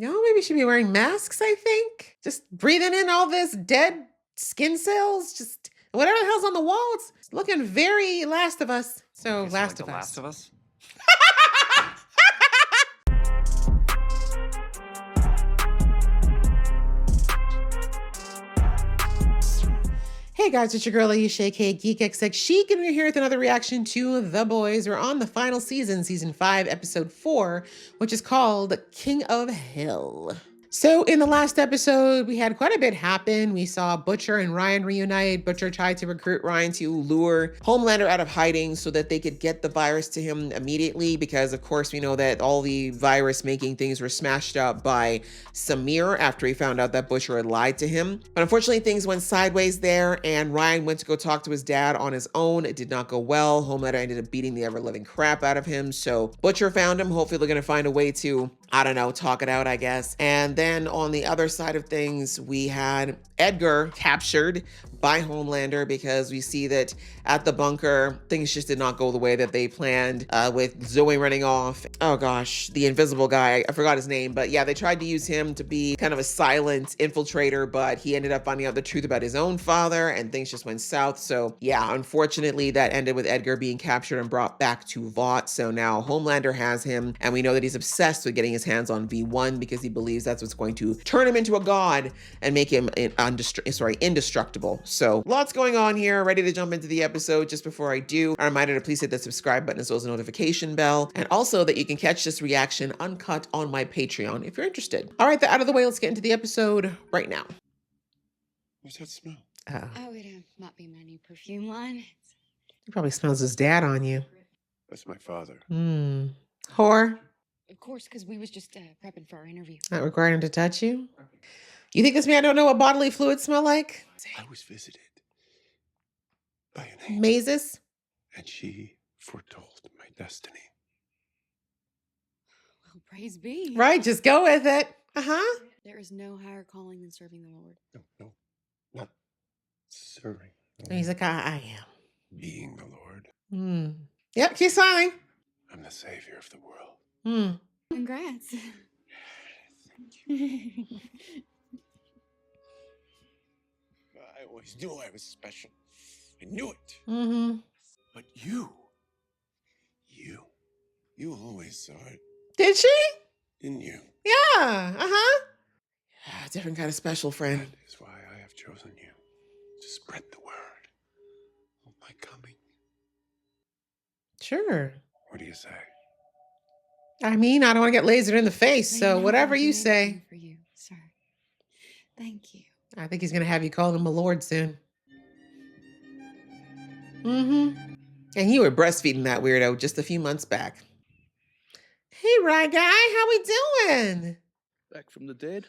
Y'all maybe should be wearing masks, I think. Just breathing in all this dead skin cells, just whatever the hell's on the wall. It's looking very Last of Us. So, Okay, Last like of The Us. Last of Us? Hey guys, it's your girl Aisha, aka GeekXX Chic, and we're here with another reaction to The Boys. We're on the final season, season 5, episode 4, which is called King of Hill. So in the last episode, we had quite a bit happen. We saw Butcher and Ryan reunite. Butcher tried to recruit Ryan to lure Homelander out of hiding so that they could get the virus to him immediately, because of course we know that all the virus making things were smashed up by Samir after he found out that Butcher had lied to him. But unfortunately things went sideways there, and Ryan went to go talk to his dad on his own. It did not go well. Homelander ended up beating the ever-living crap out of him. So Butcher found him. Hopefully they're gonna find a way to, I don't know, talk it out, I guess. And then on the other side of things, we had Edgar captured by Homelander, because we see that at the bunker, things just did not go the way that they planned, with Zoe running off. Oh gosh, the invisible guy, I forgot his name, but yeah, they tried to use him to be kind of a silent infiltrator, but he ended up finding out the truth about his own father, and things just went south. So yeah, unfortunately that ended with Edgar being captured and brought back to Vought. So now Homelander has him, and we know that he's obsessed with getting his hands on V1 because he believes that's what's going to turn him into a god and make him indestructible. So lots going on here. Ready to jump into the episode. Just before I do, a reminder to please hit that subscribe button as well as the notification bell, and also that you can catch this reaction uncut on my Patreon if you're interested. All right, that out of the way, let's get into the episode right now. What's that smell? Oh, it might be my new perfume line. He probably smells his dad on you. That's my father. Whore. Of course, because we was just prepping for our interview. Not requiring him to touch you. You think this man don't know what bodily fluids smell like? I was visited by an angel, Mazes? and she foretold my destiny. Well, praise be. Right, just go with it. There is no higher calling than serving the Lord. No, not serving. And he's like, I am. Being the Lord. Yep, keep smiling. I'm the savior of the world. Congrats. I always knew I was special. I knew it. But you always saw it, Did she? didn't you? Yeah, different kind of special friend. That is why I have chosen you, to spread the word of my coming. Sure. What do you say? I mean, I don't want to get lasered in the face, so whatever you say. For you, sir. Thank you. I think he's going to have you call him a lord soon. And you were breastfeeding that weirdo just a few months back. Hey, Rye Guy, how we doing? Back from the dead?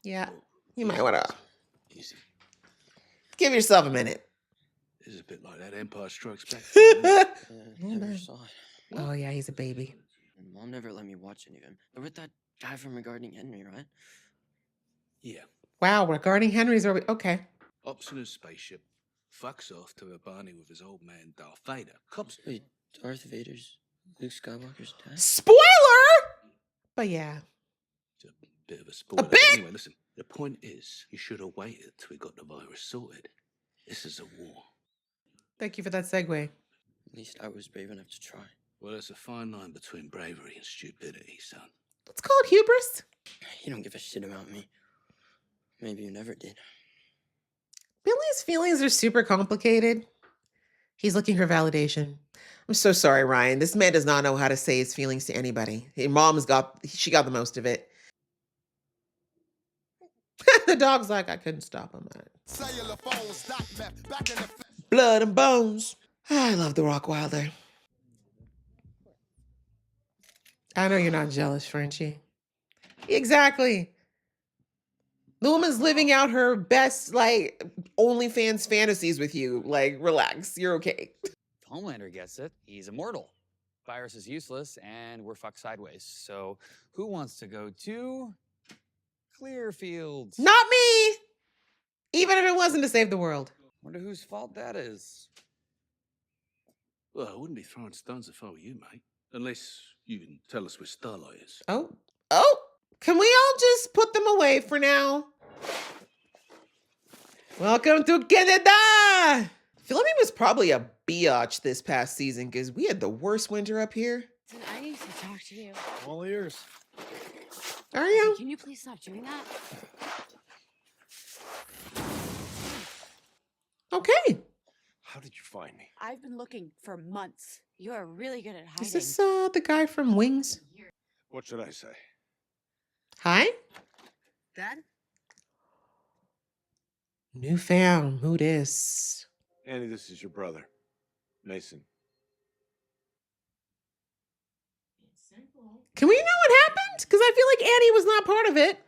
Yeah, you might want to Easy. give yourself a minute. This is a bit like that Empire Strikes Back. Never saw it. Oh, yeah, he's a baby. My mom never let me watch any of them. They're with that guy from Regarding Henry, right? Yeah. Wow, regarding Henry's, okay. Hops in a spaceship, fucks off to a Barney with his old man Darth Vader. Cops. Wait, Darth Vader's Luke Skywalker's dad? Spoiler! But yeah. It's a bit of a spoiler. bit? Anyway, listen. The point is, you should have waited till we got the virus sorted. This is a war. Thank you for that segue. At least I was brave enough to try. Well, there's a fine line between bravery and stupidity, son. Let's call it hubris. You don't give a shit about me. Maybe you never did. Billy's feelings are super complicated. He's looking for validation. I'm so sorry, Ryan. This man does not know how to say his feelings to anybody. Your mom's she got the most of it. The dog's like, I couldn't stop him. Blood and bones. I love the Rockwilder. I know you're not jealous, Frenchie. Exactly. The woman's living out her best, like, OnlyFans fantasies with you. Like, relax. You're okay. Homelander gets it. He's immortal. Virus is useless, and we're fucked sideways. So who wants to go to Clearfields? Not me! Even if it wasn't to save the world. Wonder whose fault that is. Well, I wouldn't be throwing stones if I were you, mate. Unless you can tell us where Starlight is. Oh. Can we all just put them away for now? Welcome to Canada! Philly was probably a biatch this past season because we had the worst winter up here. Listen, I need to talk to you. All ears. Are Okay, you? can you please stop doing that? Okay. How did you find me? I've been looking for months. You are really good at hiding. Is this the guy from Wings? What should I say? Hi? Dad? New fam. Who this? Annie, this is your brother, Mason. Can we know what happened? Because I feel like Annie was not part of it.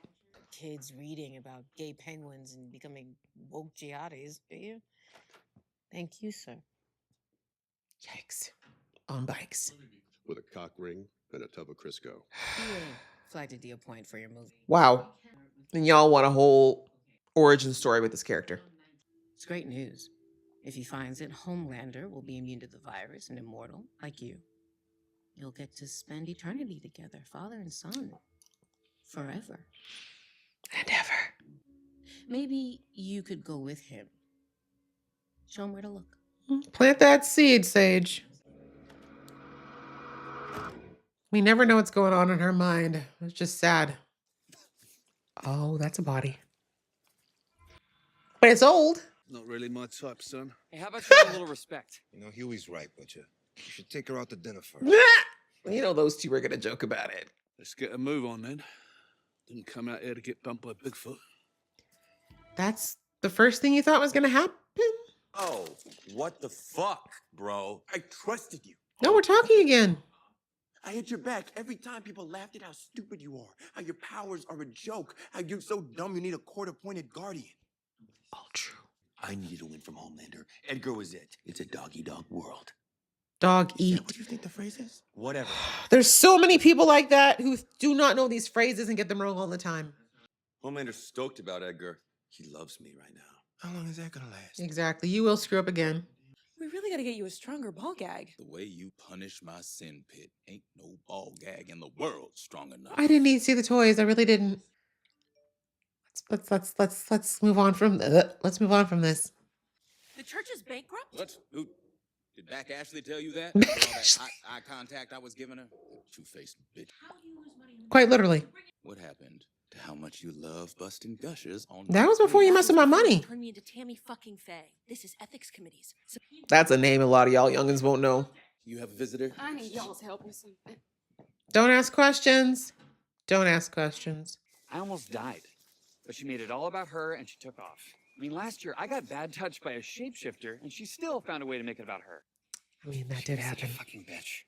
Kids reading about gay penguins and becoming woke jihadis, do you? Thank you, sir. Yikes. On bikes. With a cock ring and a tub of Crisco. Flagged a deal point for your movie. Wow. And y'all want a whole origin story with this character. It's great news. If he finds it, Homelander will be immune to the virus and immortal, like you. You'll get to spend eternity together, father and son. Forever. And ever. Maybe you could go with him. Show him where to look. Plant that seed, Sage. We never know what's going on in her mind. It's just sad. Oh, that's a body. But it's old. Not really my type, son. Hey, how about showing a little respect? You know, Huey's right, Butcher. You should take her out to dinner first. You know those two are going to joke about it. Let's get a move on then. Didn't come out here to get bumped by Bigfoot. That's the first thing you thought was going to happen? Oh, what the fuck, bro? I trusted you. No, we're talking again. I had your back every time people laughed at how stupid you are, how your powers are a joke, how you're so dumb you need a court-appointed guardian. All true. I needed to win from Homelander. Edgar was it. It's a dog-eat-dog world. Dog Is eat. that what you think the phrase is? Whatever. There's so many people like that who do not know these phrases and get them wrong all the time. Homelander's stoked about Edgar. He loves me right now. How long is that gonna last? Exactly. You will screw up again. We really gotta get you a stronger ball gag. The way you punish my sin pit, ain't no ball gag in the world strong enough. I didn't need to see the toys. I really didn't. Let's move on from let's move on from this. The church is bankrupt? What? Who? Did Back Ashley tell you that? Back After all that Ashley. eye contact I was giving her? Two-faced bitch. Quite literally. What happened to how much you love busting gushers on That my was before you screen? messed with my money. Turn me into Tammy fucking Faye. This is ethics committees. That's a name a lot of y'all youngins won't know. You have a visitor? I need y'all's help with something. Don't ask questions. Don't ask questions. I almost died, but she made it all about her and she took off. I mean, last year I got bad touched by a shapeshifter and she still found a way to make it about her. I mean, that did Such a happen. fucking bitch.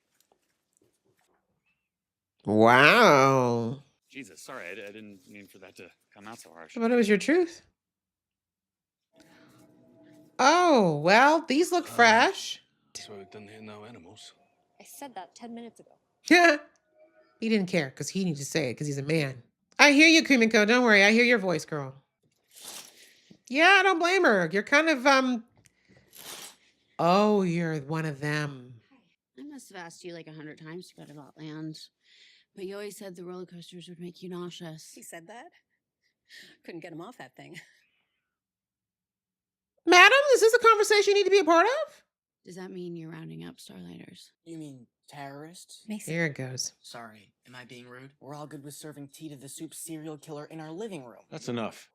Wow. Jesus, sorry, I didn't mean for that to come out so harsh. But it was your truth. Oh, well, these look fresh. So it doesn't hit no animals. I said that 10 minutes ago. Yeah. He didn't care because he needed to say it because he's a man. I hear you, Kumiko. Don't worry. I hear your voice, girl. Yeah, I don't blame her. You're kind of, oh, you're one of them. I must have asked you like 100 times to go to that land. But you always said the roller coasters would make you nauseous. He said that? Couldn't get him off that thing. Madam, is this a conversation you need to be a part of? Does that mean you're rounding up Starlighters? You mean terrorists? Mason. Here it goes. Sorry, am I being rude? We're all good with serving tea to the soup serial killer in our living room. That's enough.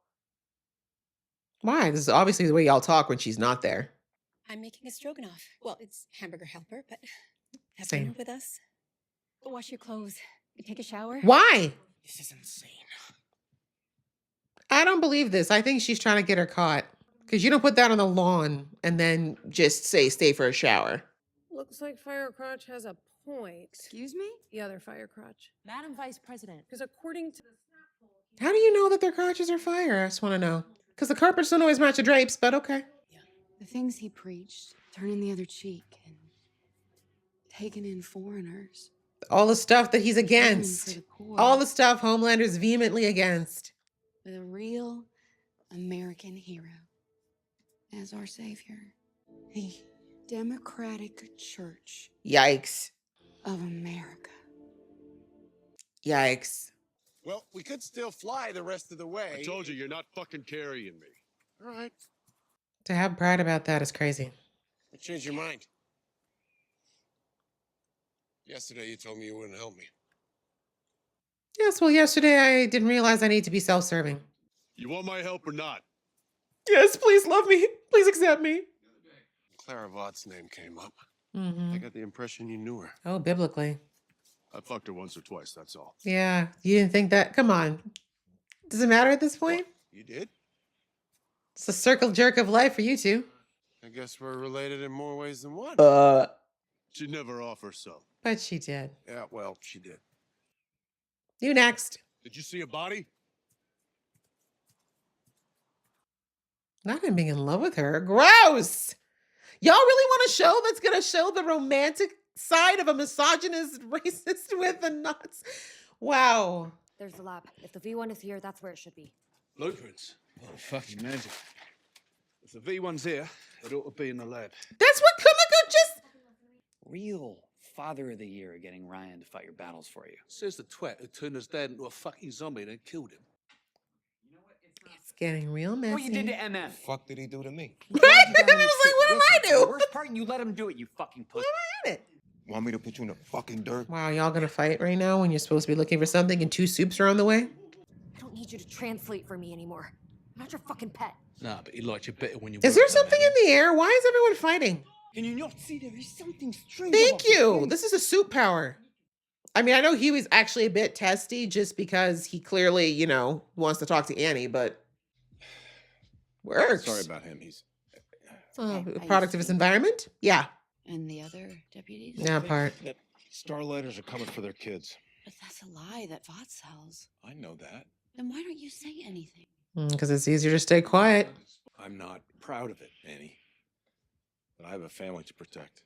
Why? This is obviously the way y'all talk when she's not there. I'm making a stroganoff. Well, it's hamburger helper, but have Same. dinner with us. Go wash your clothes. Take a shower. Why? This is insane. I don't believe this. I think she's trying to get her caught. Because you don't put that on the lawn and then just say stay for a shower. Looks like Firecrotch has a point. Excuse me? The other Firecrotch. Madam Vice President. Because according to How do you know that their crotches are fire? I just want to know. Because the carpets don't always match the drapes, but okay. The things he preached, turning the other cheek and taking in foreigners. All the stuff that he's caring for against. the poor, All the stuff Homelander's vehemently against. with a real American hero as our savior. The Democratic Church Yikes. of America. Yikes. Well, we could still fly the rest of the way. I told you, you're not fucking carrying me. All right. To have pride about that is crazy. I changed your mind. Yesterday, you told me you wouldn't help me. Yes, well, yesterday I didn't realize I need to be self-serving. You want my help or not? Yes, please love me. Please accept me. Clara Vaught's name came up. Mm-hmm. I got the impression you knew her. Oh, biblically. I fucked her once or twice, that's all. Yeah, you didn't think that? Come on. Does it matter at this point? What? You did? It's a circle jerk of life for you two. I guess we're related in more ways than one. She'd never offer so. But she did. Yeah, well, she did. You next. Did you see a body? Not him being in love with her. Gross. Y'all really want a show that's going to show the romantic side of a misogynist racist with the nuts? Wow. There's the lab. If the V1 is here, that's where it should be. Blueprints? Oh, fucking magic. If the V1's here, it ought to be in the lab. That's what Kumiko just... Real father of the year getting Ryan to fight your battles for you. Says the twat who turned his dad into a fucking zombie and then killed him. It's getting real messy. What you did to MF? Fuck did he do to me? I was like, what did I do? The worst part, you let him do it, you fucking pussy. What am I at it? Want me to put you in the fucking dirt? Wow, y'all gonna fight right now when you're supposed to be looking for something and two soups are on the way? I don't need you to translate for me anymore. I'm not your fucking pet. Nah, but he liked you better when you Is there something in the air? Why is everyone fighting? Can you not see there is something strange? Thank you. This is a soup power. I mean, I know Huey's actually a bit testy just because he clearly, you know, wants to talk to Annie, but works. Sorry about him. He's... A product of his environment? Yeah. And the other deputies? Yeah, part. Starlighters are coming for their kids. But that's a lie that Vought sells. I know that. Then why don't you say anything? Because it's easier to stay quiet. I'm not proud of it, Annie. But I have a family to protect.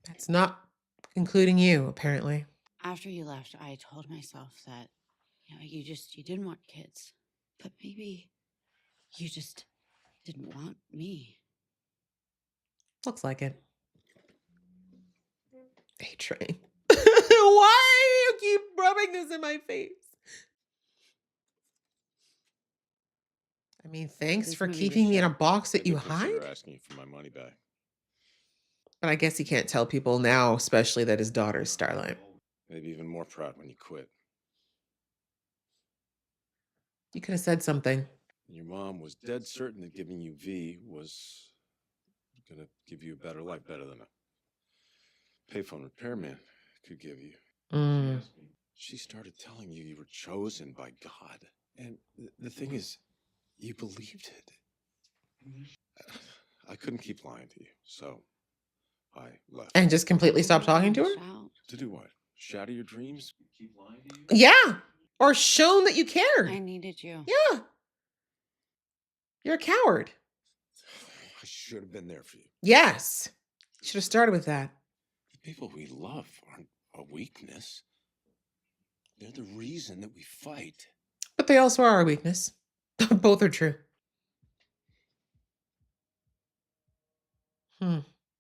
That's not including you, apparently. After you left, I told myself that, you didn't want kids. But maybe you just didn't want me. Looks like it. A-Train. Why do you keep rubbing this in my face? I mean, thanks for keeping me in a box that you hide. You're asking for my money back. But I guess he can't tell people now, especially that his daughter is Starlight. Maybe even more proud when you quit. You could have said something. Your mom was dead certain that giving you V was gonna give you a better life, better than a payphone repairman could give you. She started telling you you were chosen by God. And the thing is, you believed it. I couldn't keep lying to you, so I left. And just completely stopped talking to her? To do what? Shatter your dreams? Keep lying to you? Yeah. Or shown that you cared. I needed you. Yeah. You're a coward. I should have been there for you. Yes. You should have started with that. The people we love aren't a weakness. They're the reason that we fight. But they also are a weakness. Both are true.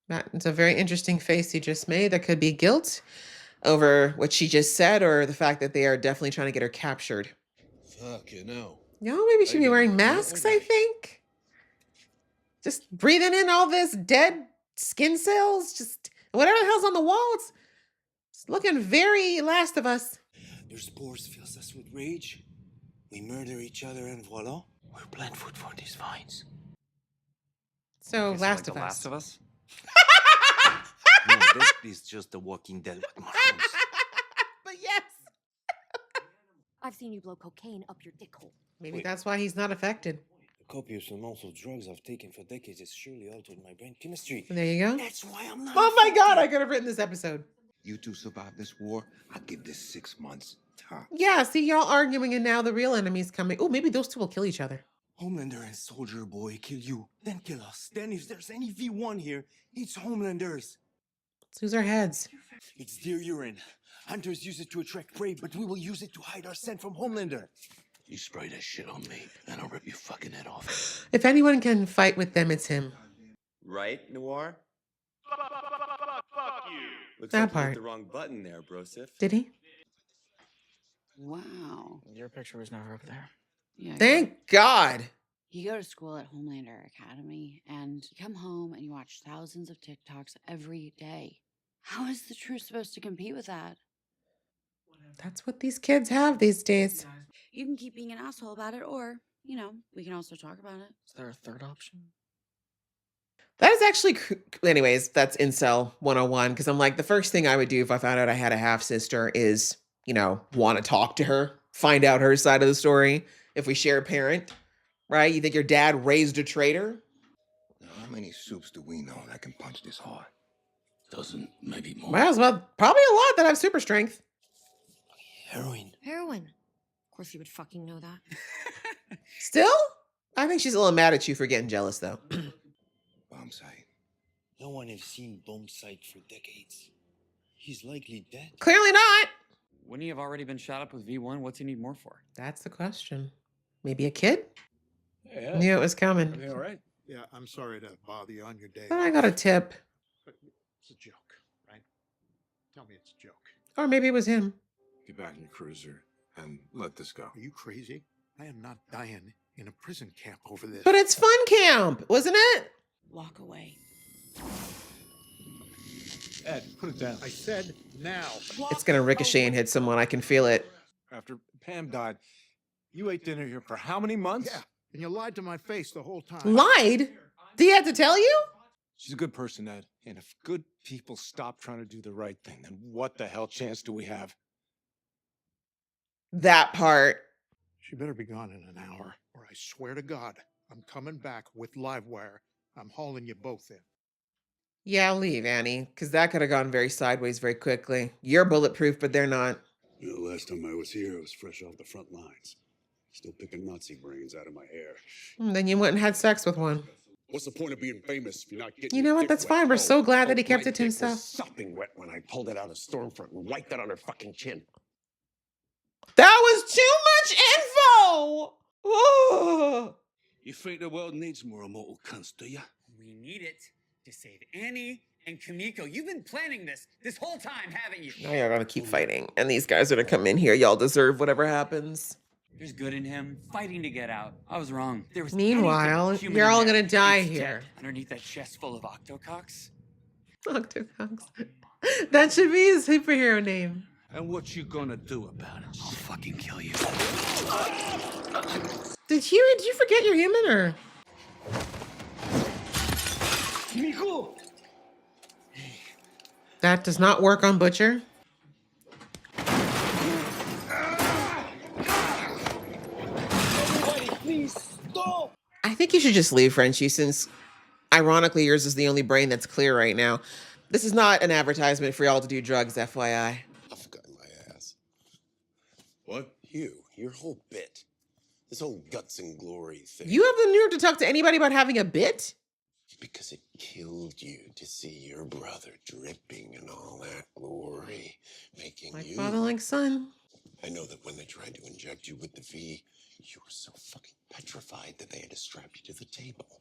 That's a very interesting face you just made. There could be guilt over what she just said or the fact that they are definitely trying to get her captured. Fuck, you know. Y'all maybe should be wearing masks, I think. Just breathing in all this dead skin cells. Just whatever the hell's on the wall. It's looking very Last of Us. Their spores fills us with rage. We murder each other and voila. We're plant food for these vines. So Last of Us. Last of Us? No, this is just The Walking Dead with mushrooms. But yes. I've seen you blow cocaine up your dick hole. Maybe that's why he's not affected. The copious amounts of drugs I've taken for decades has surely altered my brain chemistry. There you go. That's why I'm not. Oh my God, I could have written this episode. You two survive this war, I'll give this 6 months time. Yeah, see, y'all arguing and now the real enemy's coming. Oh, maybe those two will kill each other. Homelander and Soldier Boy kill you, then kill us. Then if there's any V1 here, it's Homelanders. Let's use our heads. It's deer urine. Hunters use it to attract prey, but we will use it to hide our scent from Homelander. You spray that shit on me, and I'll rip your fucking head off. If anyone can fight with them, it's him. Right, Noir? Looks That like you part. hit the wrong button there, Brosif. Did he? Wow. Your picture was never up there. Yeah. Thank God. You go to school at Homelander Academy and you come home and you watch thousands of TikToks every day. How is the truth supposed to compete with that? That's what these kids have these days. You can keep being an asshole about it, or, we can also talk about it. Is there a third option? That is actually, anyways, that's incel 101. Because I'm like, the first thing I would do if I found out I had a half sister is, want to talk to her, find out her side of the story. If we share a parent, right? You think your dad raised a traitor? Now, how many soups do we know that can punch this hard? Doesn't, maybe more. Well, probably a lot that have super strength. Heroin. Heroin. Of course you would fucking know that. Still? I think she's a little mad at you for getting jealous, though. Bomb site. No one has seen Bomb Site for decades. He's likely dead. Clearly not. Wouldn't he have already been shot up with V1? What's he need more for? That's the question. Maybe a kid? Yeah. Knew it was coming. Everything all right? Yeah, I'm sorry to bother you on your day. But I got a tip. But it's a joke, right? Tell me it's a joke. Or maybe it was him. Get back in your cruiser and let this go. Are you crazy? I am not dying in a prison camp over this. But it's fun camp, wasn't it? Walk away. Ed, put it down. I said now. It's going to ricochet and hit someone. I can feel it. After Pam died, you ate dinner here for how many months? Yeah, and you lied to my face the whole time. Lied? Did he have to tell you? She's a good person, Ed. And if good people stop trying to do the right thing, then what the hell chance do we have? That part. She better be gone in an hour, or I swear to God, I'm coming back with live wire. I'm hauling you both in. Yeah, I'll leave, Annie, because that could have gone very sideways very quickly. You're bulletproof, but they're not. You know, last time I was here, I was fresh off the front lines. Still picking Nazi brains out of my hair. Then you went and had sex with one. What's the point of being famous if you're not getting You know what? That's fine. We're so glad that he kept it to himself. Sopping wet when I pulled it out of Stormfront and wiped it on her fucking chin. That was too much info! Oh. You think the world needs more immortal cunts, do you? We need it to save Annie and Kamiko. You've been planning this whole time, haven't you? Now y'all gonna keep fighting. And these guys are gonna come in here. Y'all deserve whatever happens. There's good in him, fighting to get out. I was wrong. There was Meanwhile, anything human you're in all there. gonna die It's here. dead underneath that chest full of octococks. Octococks. That should be his superhero name. And what you gonna do about it? I'll fucking kill you. Did you forget you're human, or? Nico! That does not work on Butcher. Everybody, please stop! I think you should just leave, Frenchie, since ironically yours is the only brain that's clear right now. This is not an advertisement for y'all to do drugs, FYI. I've gotten my ass. What? Your whole bit. This whole guts and glory thing. You have the nerve to talk to anybody about having a bit? Because it killed you to see your brother dripping in all that glory, making Like you... father, like son. I know that when they tried to inject you with the V, you were so fucking petrified that they had to strap you to the table.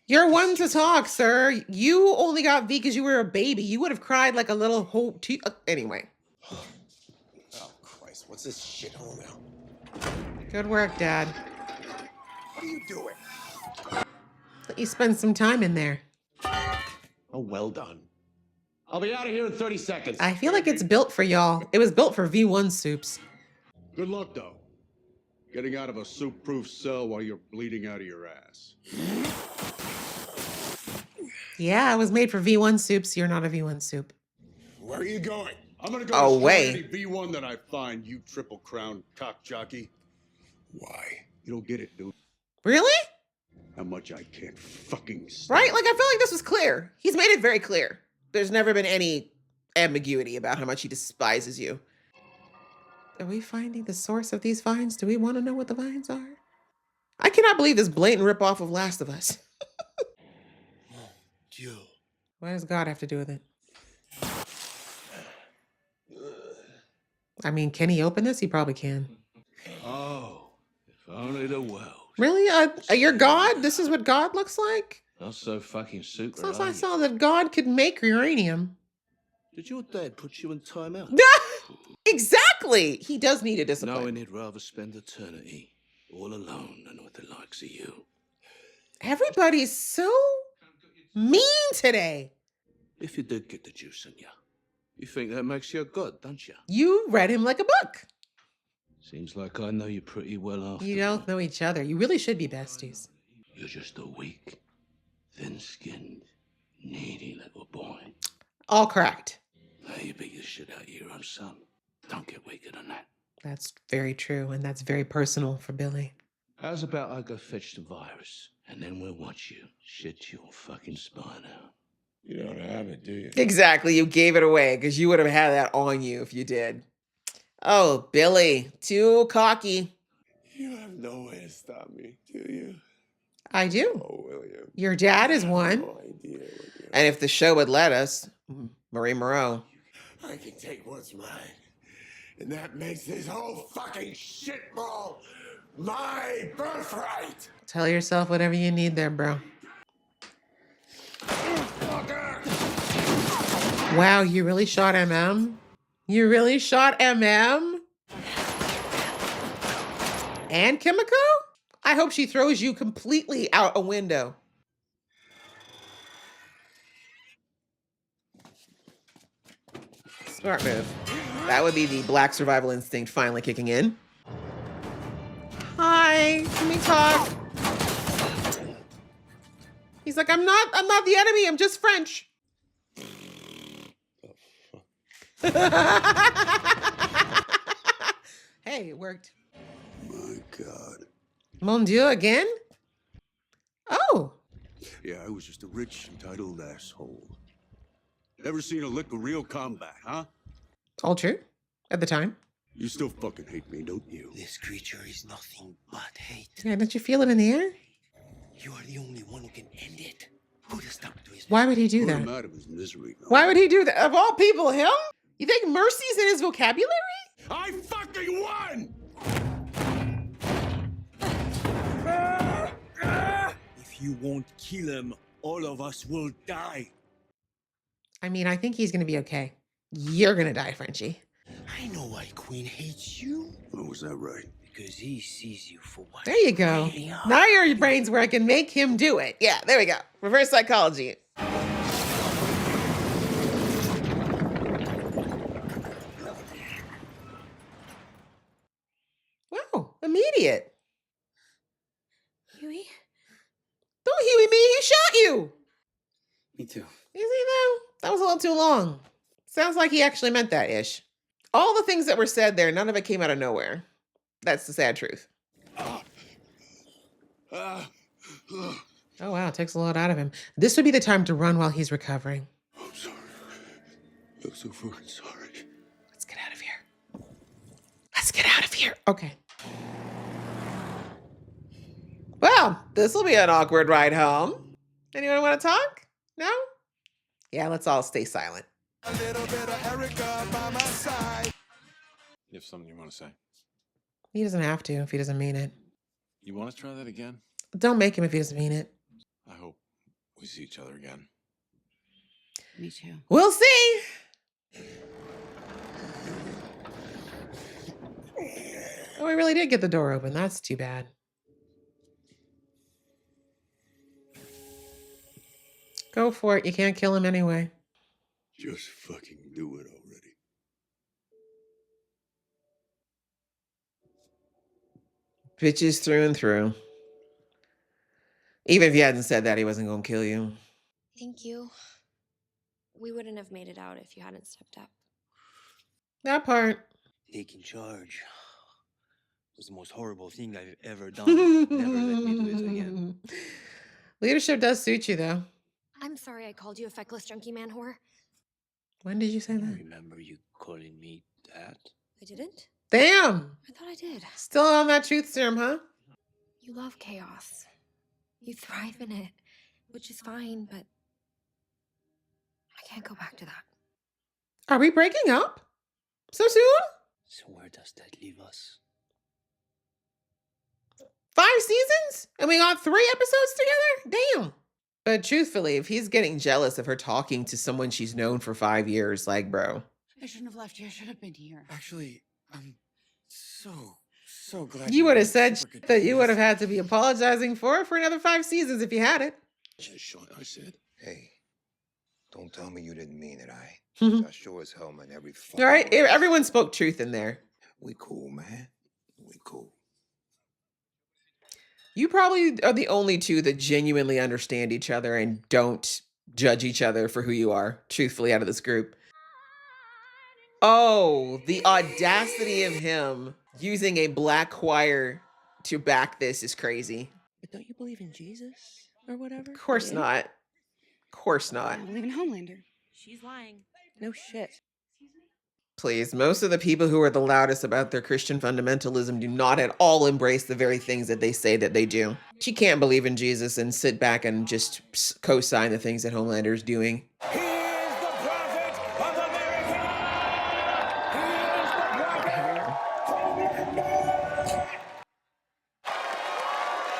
You're one to talk, sir. You only got V because you were a baby. You would have cried like a little whole... Anyway. Oh, Christ. What's this shithole now? Good work, Dad. What are you doing? Let you spend some time in there. Oh, well done. I'll be out of here in 30 seconds. I feel like it's built for y'all. It was built for V1 soups. Good luck, though. Getting out of a soup-proof cell while you're bleeding out of your ass. Yeah, it was made for V1 soups. You're not a V1 soup. Where are you going? I'm gonna go Away. destroy any V1 that I find, you triple crown cock jockey. Why? You don't get it, dude. Really? How much I can't fucking stand. Right? Like, I feel like this was clear. He's made it very clear. There's never been any ambiguity about how much he despises you. Are we finding the source of these vines? Do we want to know what the vines are? I cannot believe this blatant ripoff of Last of Us. What does God have to do with it? I mean, can he open this? He probably can. Oh, if only the world. Really? You're God? This is what God looks like? Not so fucking super. So I saw that God could make uranium. Did your dad put you in timeout? Exactly. He does need a discipline. Knowing he'd rather spend eternity all alone than with the likes of you. Everybody's so mean today. If you did get the juice in you think that makes you a god, don't you? You read him like a book. Seems like I know you pretty well after. You don't know each other. You really should be besties. You're just a weak, thin-skinned, needy little boy. All correct. Now you beat the shit out of your own son. Don't get weaker than that. That's very true, and that's very personal for Billy. How's about I go fetch the virus, and then we'll watch you shit your fucking spine out. You don't have it, do you? Exactly. You gave it away because you would have had that on you if you did. Oh, Billy, too cocky. You have no way to stop me, do you? I do. Oh, William. Your dad is one. No idea what you're... And if the show would let us, Marie Moreau. I can take what's mine. And that makes this whole fucking shitball my birthright. Tell yourself whatever you need there, bro. Wow, you really shot MM? You really shot MM? And Kimiko? I hope she throws you completely out a window. Smart move. That would be the black survival instinct finally kicking in. Hi, can we talk? He's like, I'm not the enemy, I'm just French. Hey, it worked. My God. Mon Dieu again? Oh. Yeah, I was just a rich, entitled asshole. Never seen a lick of real combat, huh? All true. At the time. You still fucking hate me, don't you? This creature is nothing but hate. Yeah, don't you feel it in the air? You are the only one who can end it. Put a stop to his... Why would he do Put him that? out of his misery. Why would he do that? Of all people, him? You think mercy's in his vocabulary? I fucking won! If you won't kill him, all of us will die. I mean, I think he's gonna be okay. You're gonna die, Frenchie. I know why Queen hates you. Oh, was that right? Because he sees you for what There you go. really are. Now your brain's working. Make him do it. Yeah, there we go. Reverse psychology. Wow, immediate. Huey? Don't Huey me, he shot you. Me too. You see though? That was a little too long. Sounds like he actually meant that ish. All the things that were said there, none of it came out of nowhere. That's the sad truth. Oh wow, it takes a lot out of him. This would be the time to run while he's recovering. I'm sorry. I'm so fucking sorry. Let's get out of here. Let's get out of here. Okay. Well, this will be an awkward ride home. Anyone want to talk? No? Yeah, let's all stay silent. A little bit of Erica by my side. You have something you want to say? He doesn't have to if he doesn't mean it. You want to try that again? Don't make him if he doesn't mean it. I hope we see each other again. Me too. We'll see. Oh, we really did get the door open. That's too bad. Go for it. You can't kill him anyway. Just fucking do it already. Bitches through and through. Even if you hadn't said that, he wasn't going to kill you. Thank you. We wouldn't have made it out if you hadn't stepped up. That part. Taking charge was the most horrible thing I've ever done. Never let me do it again. Leadership does suit you, though. I'm sorry I called you a feckless junkie man whore. When did you say I that? remember you calling me that. I didn't? Damn. I thought I did. Still on that truth serum, huh? You love chaos. You thrive in it, which is fine, but I can't go back to that. Are we breaking up? So soon? So where does that leave us? 5 seasons? And we got 3 episodes together? Damn. But truthfully, if he's getting jealous of her talking to someone she's known for 5 years, like, bro. I shouldn't have left you. I should have been here. Actually, I'm so glad You would have made said super good that you would have choices. had to be apologizing for another 5 seasons if you had it. Just short, I said. Hey, don't tell me you didn't mean it, I. Mhm. I sure as hell meant every All fucking right, word. everyone spoke truth in there. We cool, man. We cool. You probably are the only two that genuinely understand each other and don't judge each other for who you are, truthfully, out of this group. Oh, the audacity of him using a black choir to back this is crazy. But don't you believe in Jesus or whatever? Of course not. Of course not. I believe in Homelander. She's lying. No shit. Please, most of the people who are the loudest about their Christian fundamentalism do not at all embrace the very things that they say that they do. She can't believe in Jesus and sit back and just co-sign the things that Homelander is doing. He is the prophet of America! He is the prophet!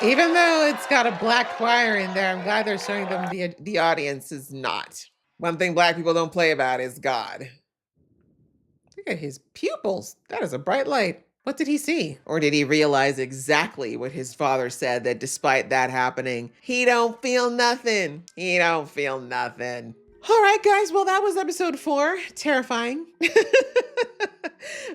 Even though it's got a black choir in there, I'm glad they're showing them the audience is not. One thing black people don't play about is God. Look at his pupils. That is a bright light. What did he see? Or did he realize exactly what his father said, that despite that happening, he don't feel nothing. He don't feel nothing. All right, guys. Well, that was episode 4. Terrifying.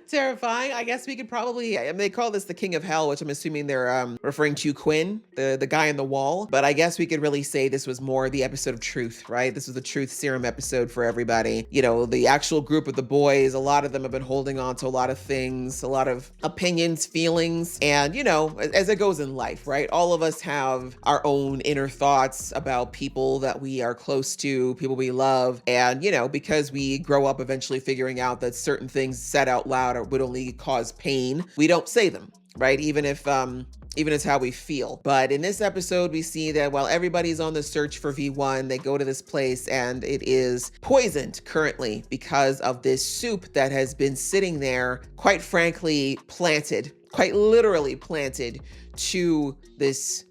Terrifying. I guess we could probably, I mean, they call this the King of Hell, which I'm assuming they're referring to Quinn, the guy in the wall. But I guess we could really say this was more the episode of truth, right? This was the truth serum episode for everybody. You know, the actual group of the boys, a lot of them have been holding on to a lot of things, a lot of opinions, feelings, and, you know, as it goes in life, right? All of us have our own inner thoughts about people that we are close to, people we love. And, you know, because we grow up eventually figuring out that certain things said out loud would only cause pain, we don't say them, right? Even if it's how we feel. But in this episode, we see that while everybody's on the search for V1, they go to this place and it is poisoned currently because of this soup that has been sitting there, quite frankly, planted, quite literally planted to this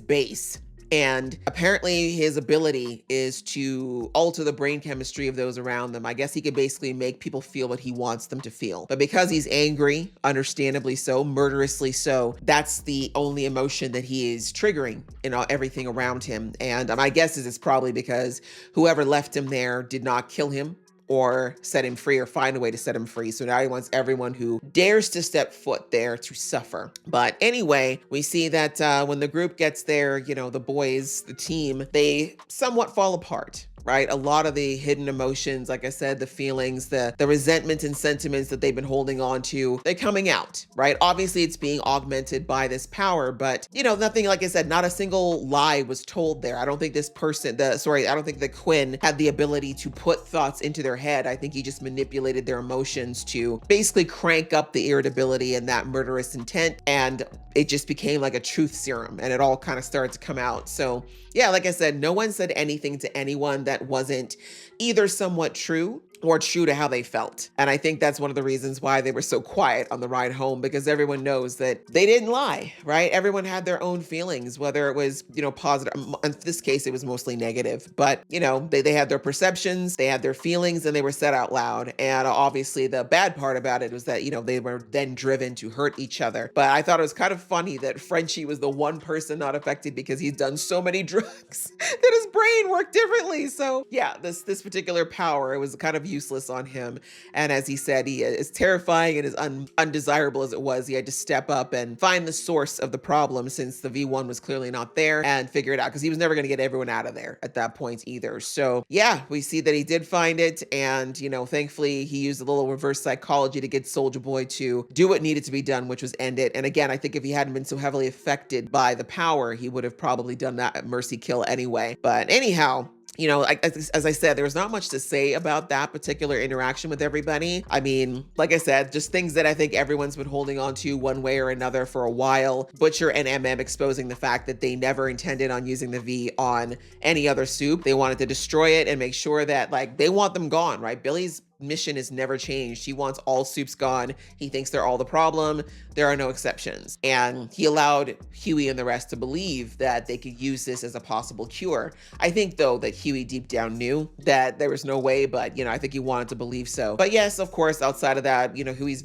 base. And apparently his ability is to alter the brain chemistry of those around them. I guess he could basically make people feel what he wants them to feel. But because he's angry, understandably so, murderously so, that's the only emotion that he is triggering in everything around him. And my guess is it's probably because whoever left him there did not kill him or set him free or find a way to set him free. So now he wants everyone who dares to step foot there to suffer. But anyway, we see that when the group gets there, you know, the boys, the team, they somewhat fall apart. Right? A lot of the hidden emotions, like I said, the feelings, the resentment and sentiments that they've been holding on to, they're coming out, right? Obviously, it's being augmented by this power, but, you know, nothing, like I said, not a single lie was told there. I don't think I don't think that Quinn had the ability to put thoughts into their head. I think he just manipulated their emotions to basically crank up the irritability and that murderous intent. And it just became like a truth serum and it all kind of started to come out. So yeah, like I said, no one said anything to anyone that wasn't either somewhat true or true to how they felt. And I think that's one of the reasons why they were so quiet on the ride home, because everyone knows that they didn't lie, right? Everyone had their own feelings, whether it was, you know, positive. In this case, it was mostly negative, but, you know, they had their perceptions, they had their feelings, and they were said out loud. And obviously the bad part about it was that, you know, they were then driven to hurt each other. But I thought it was kind of funny that Frenchie was the one person not affected because he's done so many drugs that his brain worked differently. So yeah, this particular power, it was kind of useless on him. And as he said, he is terrifying and as undesirable as it was, he had to step up and find the source of the problem, since the V1 was clearly not there, and figure it out, because he was never going to get everyone out of there at that point either. So yeah, we see that he did find it, and, you know, thankfully he used a little reverse psychology to get Soulja Boy to do what needed to be done, which was end it. And again, I think if he hadn't been so heavily affected by the power, he would have probably done that mercy kill anyway. But anyhow, you know, as I said, there was not much to say about that particular interaction with everybody. I mean, like I said, just things that I think everyone's been holding on to one way or another for a while. Butcher and MM exposing the fact that they never intended on using the V on any other soup. They wanted to destroy it and make sure that, like, they want them gone, right? Billy's mission is never changed. He wants all soups gone. He thinks they're all the problem. There are no exceptions. And he allowed Huey and the rest to believe that they could use this as a possible cure. I think, though, that Huey deep down knew that there was no way, but, I think he wanted to believe so. But yes, of course, outside of that, Huey's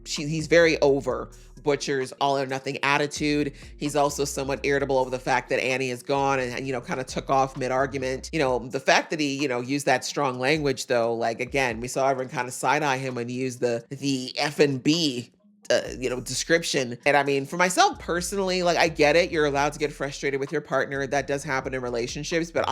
he's very over Butcher's all or nothing attitude. He's also somewhat irritable over the fact that Annie is gone and kind of took off mid-argument. The fact that he, used that strong language, though, like, again, we saw everyone kind of side-eye him when he used the F&B description. And I mean, for myself personally, like, I get it. You're allowed to get frustrated with your partner. That does happen in relationships, but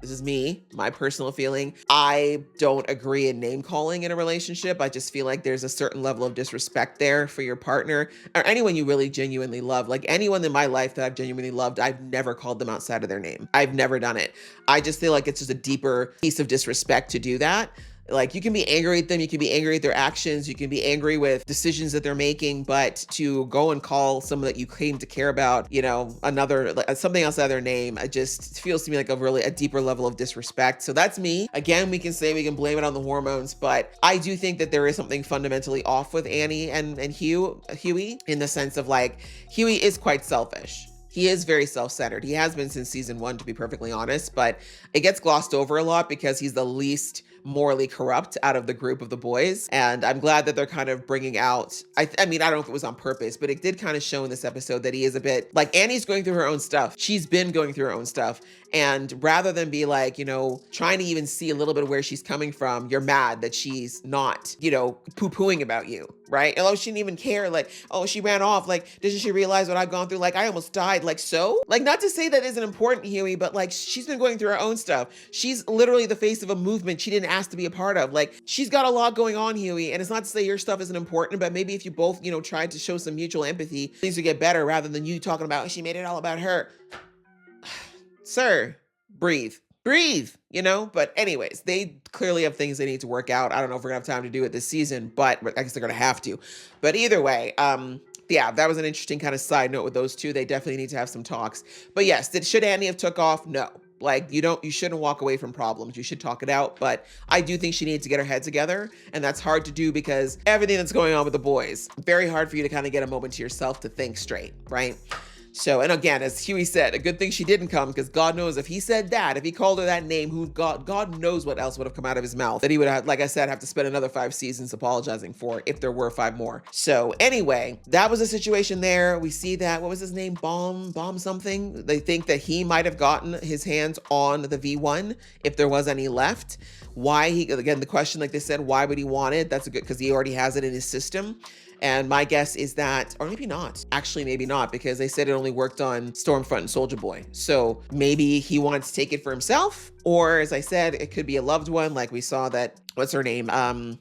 this is me, my personal feeling. I don't agree in name calling in a relationship. I just feel like there's a certain level of disrespect there for your partner or anyone you really genuinely love. Like, anyone in my life that I've genuinely loved, I've never called them outside of their name. I've never done it. I just feel like it's just a deeper piece of disrespect to do that. Like, you can be angry at them, you can be angry at their actions, you can be angry with decisions that they're making, but to go and call someone that you claim to care about, something else out of their name, it just feels to me like a deeper level of disrespect. So that's me. Again, we can blame it on the hormones, but I do think that there is something fundamentally off with Annie and Huey, in the sense of, like, Huey is quite selfish. He is very self-centered. He has been since season 1, to be perfectly honest, but it gets glossed over a lot because he's the least morally corrupt out of the group of the boys. And I'm glad that they're kind of bringing out, I mean, I don't know if it was on purpose, but it did kind of show in this episode that he is a bit, like, Annie's going through her own stuff. She's been going through her own stuff. And rather than be like, trying to even see a little bit of where she's coming from, you're mad that she's not, poo-pooing about you, right? Oh, she didn't even care. Like, oh, she ran off. Like, doesn't she realize what I've gone through? Like, I almost died. Like, so? Like, not to say that isn't important, Huey, but, like, she's been going through her own stuff. She's literally the face of a movement she didn't ask to be a part of. Like, she's got a lot going on, Huey. And it's not to say your stuff isn't important, but maybe if you both, tried to show some mutual empathy, things would get better rather than you talking about, she made it all about her. Sir, breathe. But anyways, they clearly have things they need to work out. I don't know if we're gonna have time to do it this season, but I guess they're gonna have to. But either way, yeah, that was an interesting kind of side note with those two. They definitely need to have some talks. But yes, should Annie have took off? No. Like, you shouldn't walk away from problems. You should talk it out. But I do think she needs to get her head together. And that's hard to do because everything that's going on with the boys, very hard for you to kind of get a moment to yourself to think straight, right? So, and again, as Huey said, a good thing she didn't come, because God knows if he said that, if he called her that name, God knows what else would have come out of his mouth that he would have, like I said, have to spend another 5 seasons apologizing for if there were 5 more. So anyway, that was a situation there. We see that, what was his name? Bomb something. They think that he might have gotten his hands on the V1 if there was any left. Why again, the question, like they said, why would he want it? That's a good, because he already has it in his system. And my guess is that, or maybe not, actually maybe not, because they said it only worked on Stormfront and Soulja Boy. So maybe he wants to take it for himself, or as I said, it could be a loved one. Like we saw that, what's her name?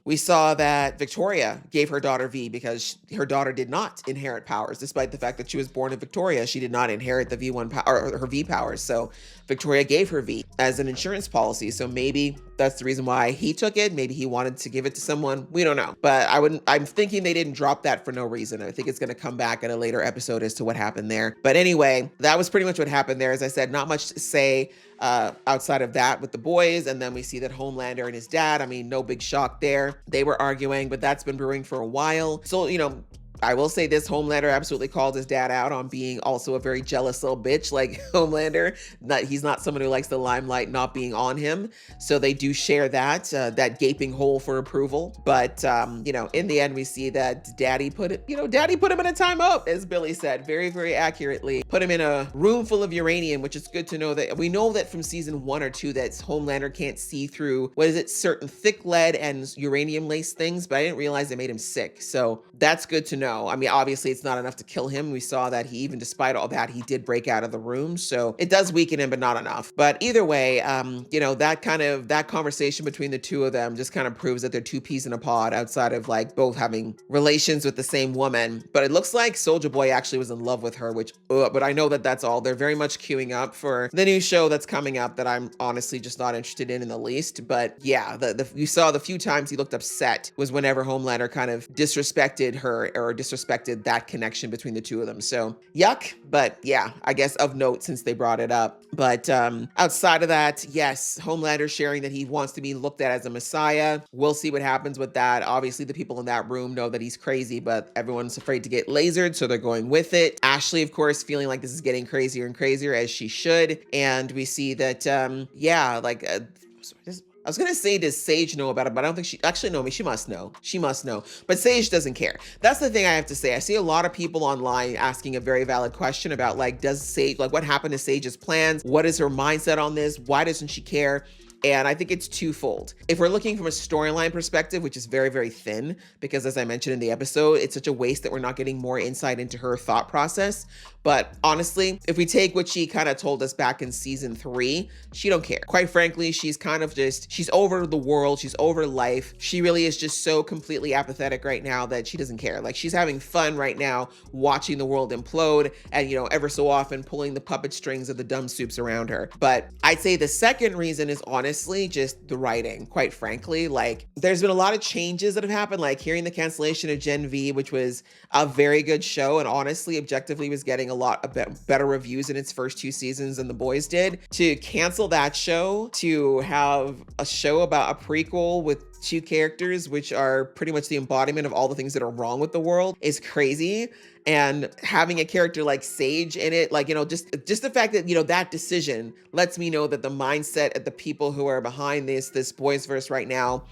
We saw that Victoria gave her daughter V because her daughter did not inherit powers, despite the fact that she was born in Victoria. She did not inherit the V1 power, or her V powers. So Victoria gave her V as an insurance policy. So maybe that's the reason why he took it. Maybe he wanted to give it to someone. We don't know. But I'm thinking they didn't drop that for no reason. I think it's going to come back in a later episode as to what happened there. But anyway, that was pretty much what happened there. As I said, not much to say outside of that with the boys. And then we see that Homelander and his dad, I mean, no big shock there. They were arguing, but that's been brewing for a while. So, I will say this, Homelander absolutely called his dad out on being also a very jealous little bitch like Homelander. He's not someone who likes the limelight not being on him. So they do share that gaping hole for approval. But, in the end, we see that Daddy put him in a timeout, as Billy said, very, very accurately. Put him in a room full of uranium, which is good to know that we know that from season 1 or 2 that Homelander can't see through, certain thick lead and uranium laced things, but I didn't realize they made him sick. So that's good to know. I mean, obviously it's not enough to kill him. We saw that despite all that, he did break out of the room. So it does weaken him, but not enough. But either way, that conversation between the two of them just kind of proves that they're two peas in a pod outside of like both having relations with the same woman. But it looks like Soulja Boy actually was in love with her, but I know that that's all. They're very much queuing up for the new show that's coming up that I'm honestly just not interested in the least. But yeah, you saw the few times he looked upset was whenever Homelander kind of disrespected her or disrespected that connection between the two of them. So yuck, but yeah, I guess of note since they brought it up. But outside of that, yes, Homelander sharing that he wants to be looked at as a messiah. We'll see what happens with that. Obviously, the people in that room know that he's crazy, but everyone's afraid to get lasered, so they're going with it. Ashley, of course, feeling like this is getting crazier and crazier, as she should. And we see that, I was gonna say, does Sage know about it? But I don't think she actually know me. She must know. She must know. But Sage doesn't care. That's the thing I have to say. I see a lot of people online asking a very valid question about like, does Sage, like what happened to Sage's plans? What is her mindset on this? Why doesn't she care? And I think it's twofold. If we're looking from a storyline perspective, which is very, very thin, because as I mentioned in the episode, it's such a waste that we're not getting more insight into her thought process. But honestly, if we take what she kind of told us back in season 3, she don't care. Quite frankly, she's kind of just, she's over the world. She's over life. She really is just so completely apathetic right now that she doesn't care. Like she's having fun right now, watching the world implode and, you know, ever so often pulling the puppet strings of the dumb soups around her. But I'd say the second reason is honestly just the writing. Quite frankly, like there's been a lot of changes that have happened, like hearing the cancellation of Gen V, which was a very good show and honestly objectively was getting a lot of better reviews in its first 2 seasons than The Boys did. To cancel that show, to have a show about a prequel with 2 characters which are pretty much the embodiment of all the things that are wrong with the world is crazy. And having a character like Sage in it, like, you know, just the fact that, you know, that decision lets me know that the mindset of the people who are behind this Boysverse right now,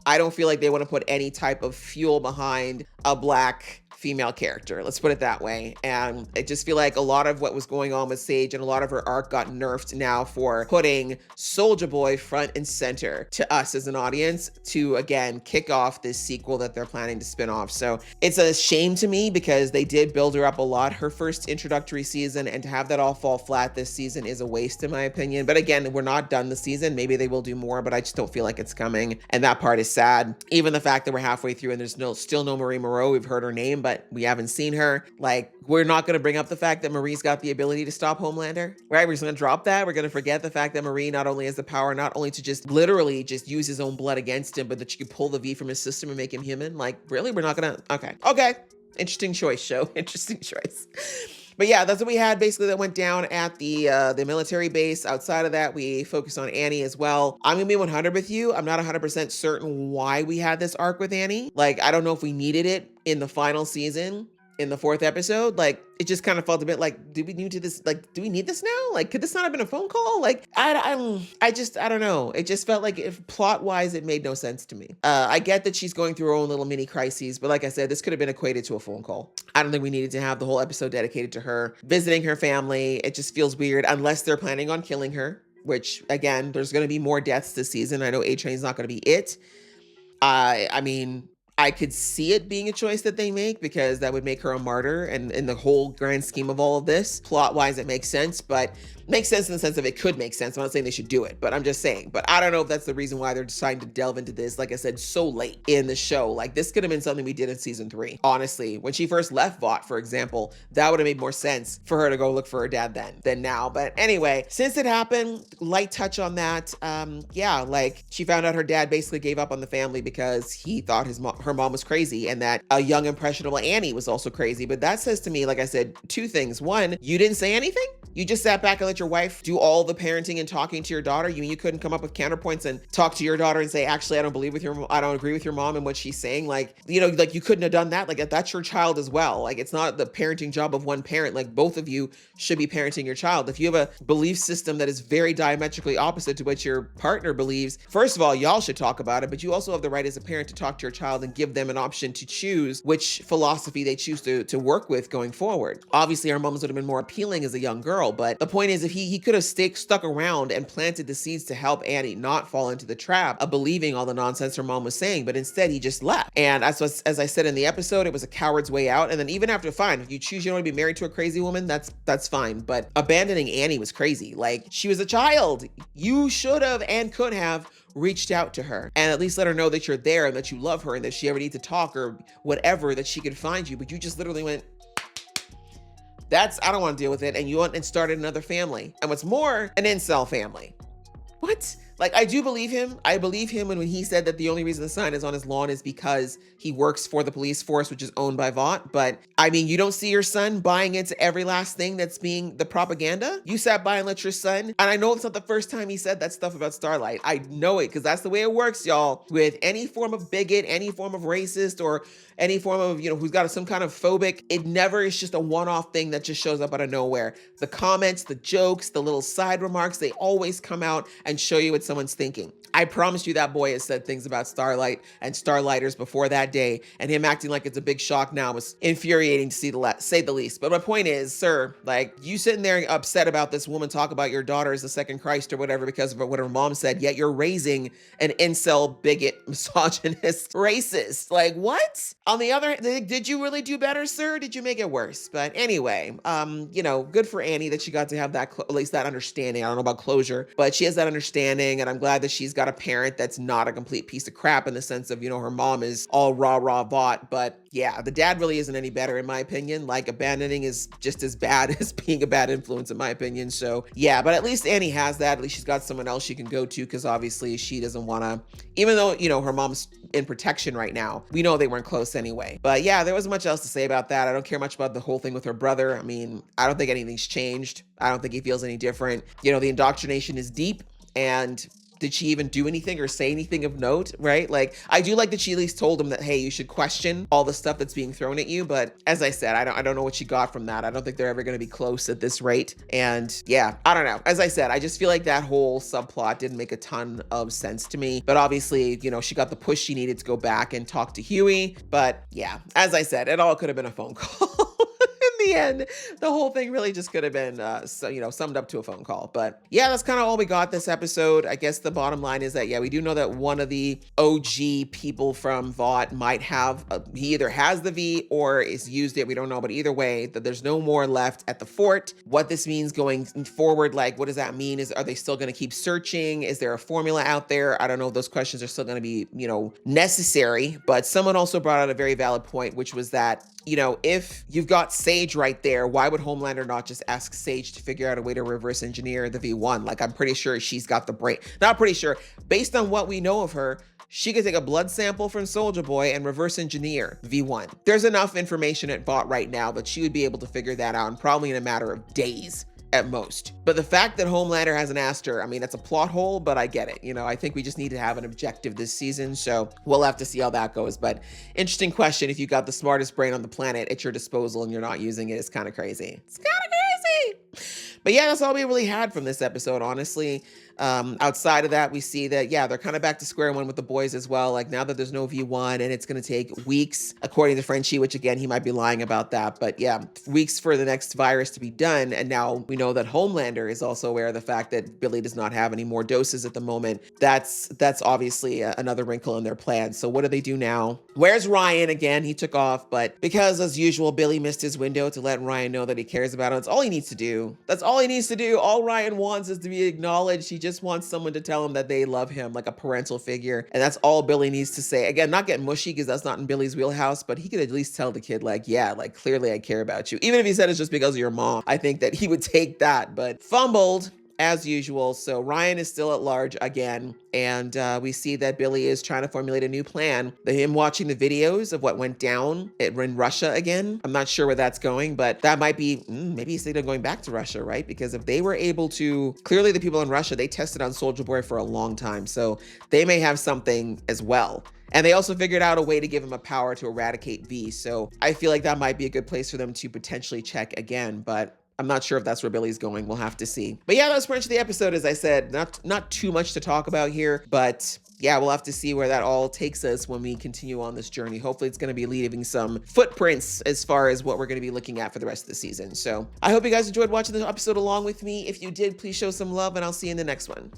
I don't feel like they want to put any type of fuel behind a Black female character. Let's put it that way. And I just feel like a lot of what was going on with Sage and a lot of her arc got nerfed now for putting Soulja Boy front and center to us as an audience to, again, kick off this sequel that they're planning to spin off. So it's a shame to me because they did build her up a lot her first introductory season, and to have that all fall flat this season is a waste in my opinion. But again, we're not done the season. Maybe they will do more, but I just don't feel like it's coming. And that part is sad. Even the fact that we're halfway through and there's still no Marie Moreau. We've heard her name, but we haven't seen her. Like, we're not going to bring up the fact that Marie's got the ability to stop Homelander, right? We're just going to drop that. We're going to forget the fact that Marie not only has the power, not only to just literally just use his own blood against him, but that she could pull the V from his system and make him human. Like, really? We're not going to, okay. Interesting choice, show. Interesting choice. But yeah, that's what we had basically that went down at the military base. Outside of that, we focused on Annie as well. I'm gonna be 100 with you. I'm not 100% certain why we had this arc with Annie. Like, I don't know if we needed it in the final season, in the 4th episode. Like, it just kind of felt a bit like, do we need this? Like, do we need this now? Like, could this not have been a phone call? Like, I don't know. It just felt like, if plot wise, it made no sense to me. I get that she's going through her own little mini crises, but like I said, this could have been equated to a phone call. I don't think we needed to have the whole episode dedicated to her visiting her family. It just feels weird unless they're planning on killing her, which again, there's going to be more deaths this season. I know A-Train's not going to be it. I mean, I could see it being a choice that they make because that would make her a martyr, and in the whole grand scheme of all of this, plot-wise, it makes sense, but makes sense in the sense of it could make sense. I'm not saying they should do it, but I'm just saying. But I don't know if that's the reason why they're deciding to delve into this, like I said, so late in the show. Like, this could have been something we did in season 3. Honestly, when she first left Vought, for example, that would have made more sense for her to go look for her dad than now. But anyway, since it happened, light touch on that. Yeah, like, she found out her dad basically gave up on the family because he thought her mom was crazy, and that a young impressionable Annie was also crazy. But that says to me, like I said, 2 things. 1, you didn't say anything. You just sat back and let your wife do all the parenting and talking to your daughter. You mean you couldn't come up with counterpoints and talk to your daughter and say, actually, I don't agree with your mom and what she's saying. Like, you know, like, you couldn't have done that. Like, that's your child as well. Like, it's not the parenting job of one parent. Like, both of you should be parenting your child. If you have a belief system that is very diametrically opposite to what your partner believes, first of all, y'all should talk about it, but you also have the right as a parent to talk to your child and give them an option to choose which philosophy they choose to work with going forward. Obviously, our moms would have been more appealing as a young girl, but the point is, if he could have stuck around and planted the seeds to help Annie not fall into the trap of believing all the nonsense her mom was saying, but instead he just left. And as I said in the episode, it was a coward's way out. And then even after, fine, if you choose you don't want to be married to a crazy woman, that's fine. But abandoning Annie was crazy. Like, she was a child. You should have and could have reached out to her and at least let her know that you're there and that you love her and that she ever needs to talk or whatever, that she could find you. But you just literally went, I don't want to deal with it. And you went and started another family. And what's more, an incel family. What? Like, I do believe him. I believe him when he said that the only reason the sign is on his lawn is because he works for the police force, which is owned by Vought. But I mean, you don't see your son buying into every last thing that's being the propaganda. You sat by and let your son, and I know it's not the first time he said that stuff about Starlight. I know it because that's the way it works, y'all. With any form of bigot, any form of racist, or any form of, who's got some kind of phobic, it never is just a one-off thing that just shows up out of nowhere. The comments, the jokes, the little side remarks, they always come out and show you what someone's thinking. I promise you that boy has said things about Starlight and Starlighters before that day, and him acting like it's a big shock now was infuriating to say the least. But my point is, sir, like, you sitting there upset about this woman talk about your daughter as the second Christ or whatever because of what her mom said, yet you're raising an incel, bigot, misogynist, racist. Like, what? On the other hand, did you really do better, sir? Did you make it worse? But anyway, good for Annie that she got to have that, at least that understanding. I don't know about closure, but she has that understanding, and I'm glad that she's got a parent that's not a complete piece of crap in the sense of, her mom is all rah Vought, but yeah, the dad really isn't any better in my opinion. Like, abandoning is just as bad as being a bad influence in my opinion. So yeah, but at least Annie has that. At least she's got someone else she can go to because obviously she doesn't want to, even though, her mom's in protection right now. We know they weren't close anyway. But yeah, there wasn't much else to say about that. I don't care much about the whole thing with her brother. I mean, I don't think anything's changed. I don't think he feels any different. The indoctrination is deep, and did she even do anything or say anything of note, right? Like, I do like that she at least told him that, hey, you should question all the stuff that's being thrown at you. But as I said, I don't know what she got from that. I don't think they're ever going to be close at this rate. And yeah, I don't know. As I said, I just feel like that whole subplot didn't make a ton of sense to me. But obviously, she got the push she needed to go back and talk to Huey. But yeah, as I said, it all could have been a phone call. The end, the whole thing really just could have been summed up to a phone call. But yeah, that's kind of all we got this episode. I guess the bottom line is that, yeah, we do know that one of the OG people from Vought might have he either has the V or is used it. We don't know, but either way, that there's no more left at the fort. What this means going forward, like, what does that mean? Are they still going to keep searching? Is there a formula out there? I don't know if those questions are still going to be necessary. But someone also brought out a very valid point, which was that, if you've got Sage right there, why would Homelander not just ask Sage to figure out a way to reverse engineer the V1? Like, I'm pretty sure she's got the brain. Not pretty sure. Based on what we know of her, she could take a blood sample from Soulja Boy and reverse engineer V1. There's enough information at Vought right now that she would be able to figure that out, and probably in a matter of days at most. But the fact that Homelander hasn't asked her, I mean, that's a plot hole, but I get it. I think we just need to have an objective this season, so we'll have to see how that goes. But interesting question, if you got the smartest brain on the planet at your disposal and you're not using it, it's kind of crazy. It's kind of crazy. But yeah, that's all we really had from this episode, honestly. Outside of that, we see that, yeah, they're kind of back to square one with the boys as well. Like, now that there's no V1 and it's going to take weeks, according to Frenchie, which again, he might be lying about that. But yeah, weeks for the next virus to be done. And now we know that Homelander is also aware of the fact that Billy does not have any more doses at the moment. That's obviously another wrinkle in their plan. So what do they do now? Where's Ryan? Again, he took off, but because as usual, Billy missed his window to let Ryan know that he cares about him. That's all he needs to do. That's all he needs to do. All Ryan wants is to be acknowledged. He just wants someone to tell him that they love him, like a parental figure. And that's all Billy needs to say. Again, not get mushy because that's not in Billy's wheelhouse, but he could at least tell the kid, like, yeah, like, clearly I care about you. Even if he said it's just because of your mom, I think that he would take that, but fumbled as usual. So Ryan is still at large again. And we see that Billy is trying to formulate a new plan. Him watching the videos of what went down in Russia again. I'm not sure where that's going, but that might be, maybe he's thinking of going back to Russia, right? Because if they were able to, clearly the people in Russia, they tested on Soulja Boy for a long time. So they may have something as well. And they also figured out a way to give him a power to eradicate V. So I feel like that might be a good place for them to potentially check again. But I'm not sure if that's where Billy's going. We'll have to see. But yeah, that was pretty much the episode. As I said, not too much to talk about here, but yeah, we'll have to see where that all takes us when we continue on this journey. Hopefully it's going to be leaving some footprints as far as what we're going to be looking at for the rest of the season. So I hope you guys enjoyed watching this episode along with me. If you did, please show some love, and I'll see you in the next one.